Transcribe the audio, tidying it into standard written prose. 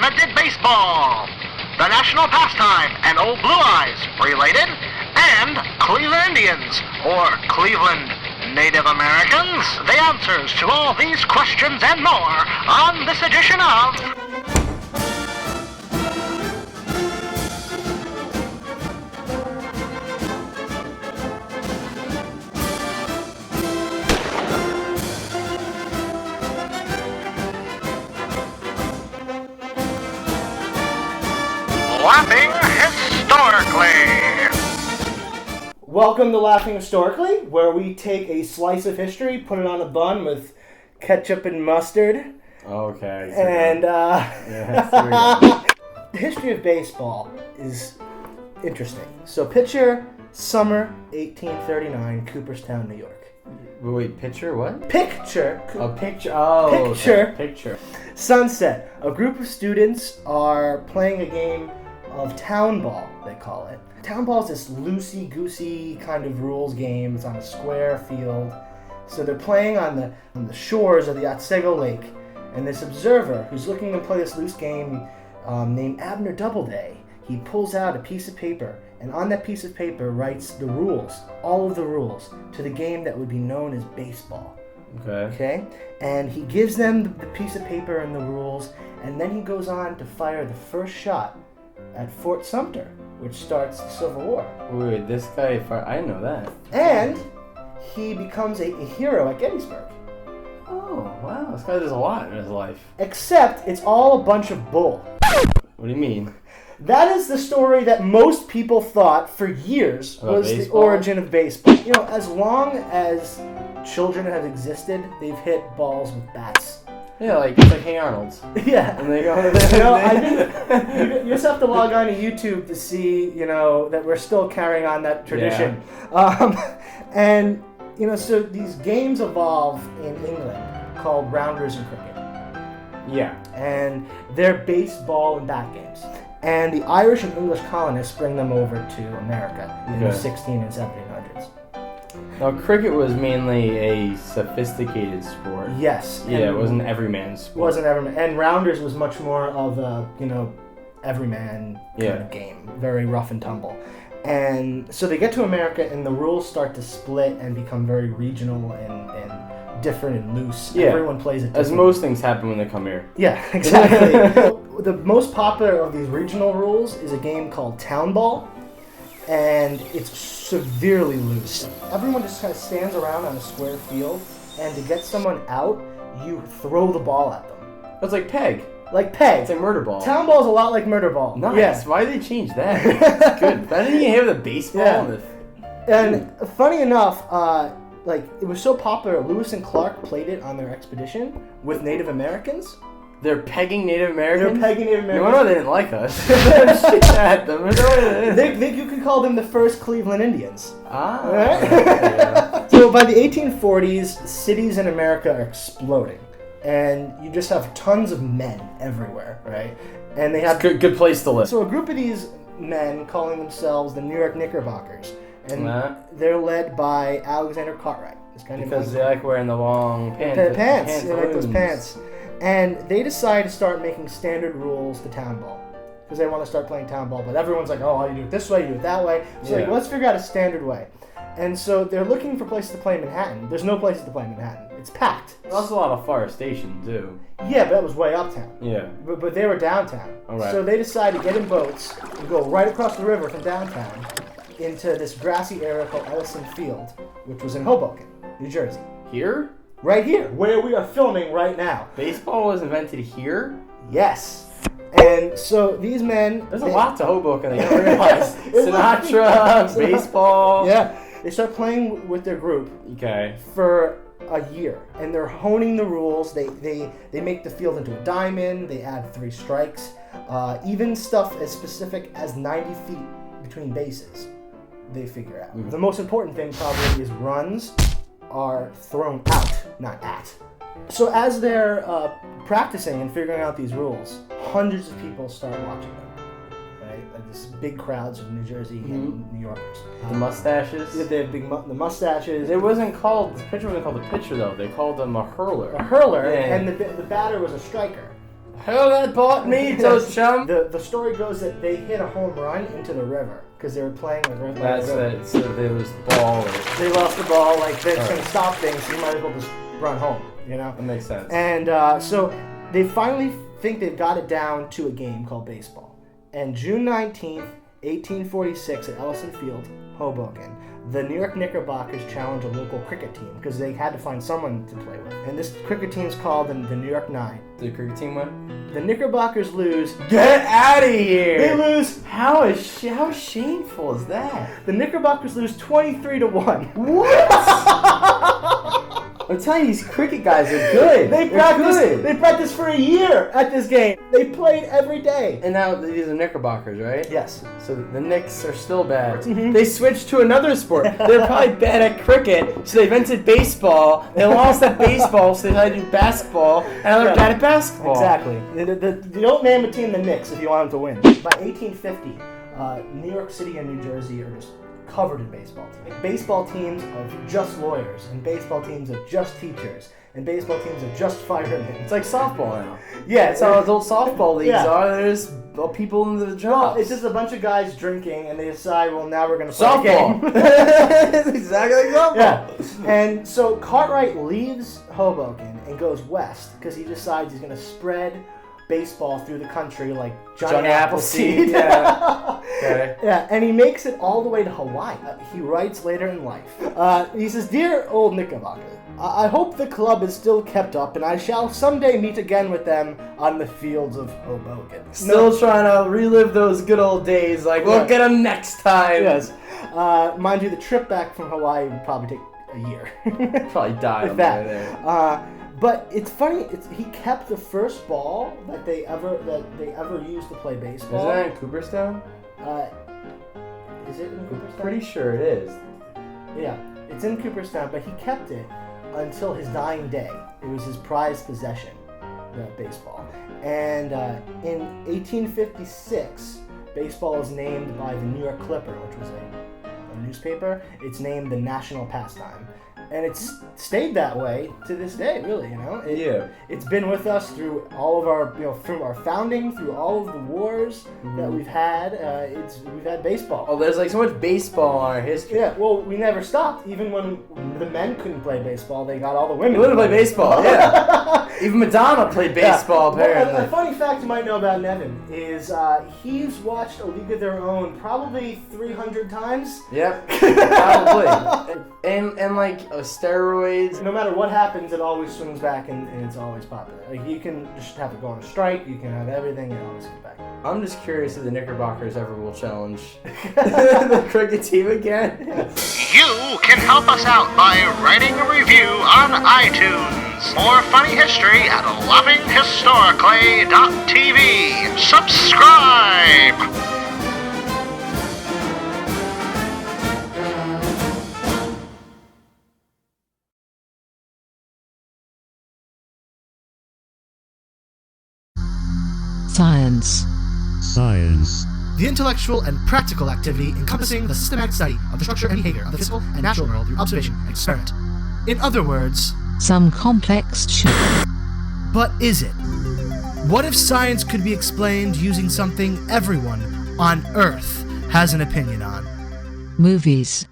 invented baseball. The national pastime and Old Blue Eyes, related, and Cleveland Indians, or Cleveland Native Americans. The answers to all these questions and more on this edition of... Laughing Historically. Welcome to Laughing Historically, where we take a slice of history, put it on a bun with ketchup and mustard. Okay. And Yeah, the history of baseball is interesting. So picture summer 1839, Cooperstown, New York. wait, picture what? Picture. A picture. Oh, Picture. Okay. Picture. Sunset. A group of students are playing a game of town ball, they call it. Town ball is this loosey-goosey kind of rules game. It's on a square field. So they're playing on the shores of the Otsego Lake, and this observer who's looking to play this loose game named Abner Doubleday, he pulls out a piece of paper, and on that piece of paper writes the rules, all of the rules, to the game that would be known as baseball. Okay? And he gives them the piece of paper and the rules, and then he goes on to fire the first shot at Fort Sumter, which starts the Civil War. Wait, this guy, I didn't know that. And he becomes a hero at Gettysburg. Oh, wow, this guy does a lot in his life. Except it's all a bunch of bull. What do you mean? That is the story that most people thought for years About was baseball? the origin of baseball. You know, as long as children have existed, they've hit balls with bats. Yeah, it's like Hey Arnold's. Yeah. And they go to You just have to log on to YouTube to see, that we're still carrying on that tradition. And, so these games evolve in England called rounders and cricket. Yeah. And they're baseball and bat games. And the Irish and English colonists bring them over to America in the 16 and 1700s. Now, cricket was mainly a sophisticated sport. Yes. Yeah, it wasn't everyman's sport. Wasn't everyman. And rounders was much more of a, everyman kind of game. Very rough and tumble. And so they get to America and the rules start to split and become very regional and different and loose. Yeah. Everyone plays it differently. As most things happen when they come here. Yeah, exactly. The most popular of these regional rules is a game called Town Ball. And it's severely loose. Everyone just kind of stands around on a square field, and to get someone out, you throw the ball at them. It's like peg. Like peg. It's like murder ball. Town ball is a lot like murder ball. Nice. Yeah. Why did they change that? That's good. Why didn't you have the baseball? Yeah. And funny enough, it was so popular, Lewis and Clark played it on their expedition with Native Americans. They're pegging Native Americans? They're pegging Native Americans. No wonder they didn't like us. Shit at them. You could call them the first Cleveland Indians. Ah. Right? Yeah. So by the 1840s, cities in America are exploding. And you just have tons of men everywhere, right? And they have... Good place to live. So a group of these men calling themselves the New York Knickerbockers. And they're led by Alexander Cartwright. This guy because they like wearing the long pants. They like those pants. And they decide to start making standard rules to town ball. Because they want to start playing town ball. But everyone's like, oh, you do it this way, you do it that way. So let's figure out a standard way. And so they're looking for places to play in Manhattan. There's no places to play in Manhattan. It's packed. There's also a lot of forestation, too. Yeah, but that was way uptown. Yeah. But they were downtown. All right. So they decide to get in boats and go right across the river from downtown into this grassy area called Ellison Field, which was in Hoboken, New Jersey. Here? Right here, where we are filming right now. Baseball was invented here? Yes. And so these men... There's a lot to Hoboken that you don't realize. Sinatra, baseball. Yeah. They start playing with their group for a year. And they're honing the rules. They make the field into a diamond. They add 3 strikes. Even stuff as specific as 90 feet between bases, they figure out. The most important thing probably is runs are thrown out, not at. So as they're practicing and figuring out these rules, hundreds of people start watching them, right? Like this big crowds of New Jersey and New Yorkers. The mustaches? Yeah, they have the mustaches. The pitcher wasn't called a pitcher though. They called him a hurler. A hurler, and the batter was a striker. Hell, that bought me, toast chum. The story goes that they hit a home run into the river because they were playing like right by the river. That's it. So they lose the ball. They lost the ball. Like they're going to stop things, so you might as well just run home. You know. That makes sense. And so they finally think they've got it down to a game called baseball. And June 19th, 1846, at Ellison Field, Hoboken, the New York Knickerbockers challenge a local cricket team because they had to find someone to play with. And this cricket team's called the New York Nine. Did the cricket team win? The Knickerbockers lose. Get out of here! They lose. How shameful is that? The Knickerbockers lose 23-1. What? I'm telling you, these cricket guys are good. They practiced for a year at this game. They played every day. And now these are Knickerbockers, right? Yes. So the Knicks are still bad. Mm-hmm. They switched to another sport. They're probably bad at cricket, so they invented baseball. They lost at baseball, so they had to do basketball, and now they're bad at basketball. Exactly. You don't name a team the Knicks if you want them to win. By 1850, New York City and New Jersey are just covered in baseball teams. Baseball teams of just lawyers, and baseball teams of just teachers, and baseball teams of just firemen. It's like softball now. Yeah, That's how adult softball leagues are. There's people in the jobs. It's just a bunch of guys drinking, and they decide, well, now we're going to play softball. a game. It's exactly like softball. Yeah. And so Cartwright leaves Hoboken and goes west because he decides he's going to spread baseball through the country like Johnny Appleseed. Yeah. Okay. Yeah, and he makes it all the way to Hawaii. He writes later in life. He says, "Dear old Knickerbocker, I hope the club is still kept up, and I shall someday meet again with them on the fields of Hoboken." Still trying to relive those good old days. Like, we'll get them next time. Yes. Mind you, the trip back from Hawaii would probably take a year. Probably die With on the way that. there. But it's funny. He kept the first ball that they ever used to play baseball. Is that in Cooperstown? Is it in Cooperstown? Pretty sure it is. Yeah, it's in Cooperstown, but he kept it until his dying day. It was his prized possession, the baseball. And in 1856, baseball was named by the New York Clipper, which was a newspaper. It's named the national pastime. And it's stayed that way to this day, really, you know? It's been with us through all of our, from our founding, through all of the wars that we've had. We've had baseball. Oh, there's like so much baseball in our history. Yeah, well, we never stopped. Even when the men couldn't play baseball, they got all the women. They wouldn't play baseball, yeah. Even Madonna played baseball, apparently. Well, a funny fact you might know about Nevin is he's watched A League of Their Own probably 300 times. Yep, probably. and like steroids. No matter what happens, it always swings back and it's always popular. Like you can just have it go on a strike, you can have everything, it always comes back. I'm just curious if the Knickerbockers ever will challenge the cricket team again. You can help us out by writing a review on iTunes. More funny history at laughinghistorically.tv. Subscribe! Science. The intellectual and practical activity encompassing the systematic study of the structure and behavior of the physical and natural world through observation and experiment. In other words, Some complex shit. but is it? What if science could be explained using something everyone on Earth has an opinion on? Movies.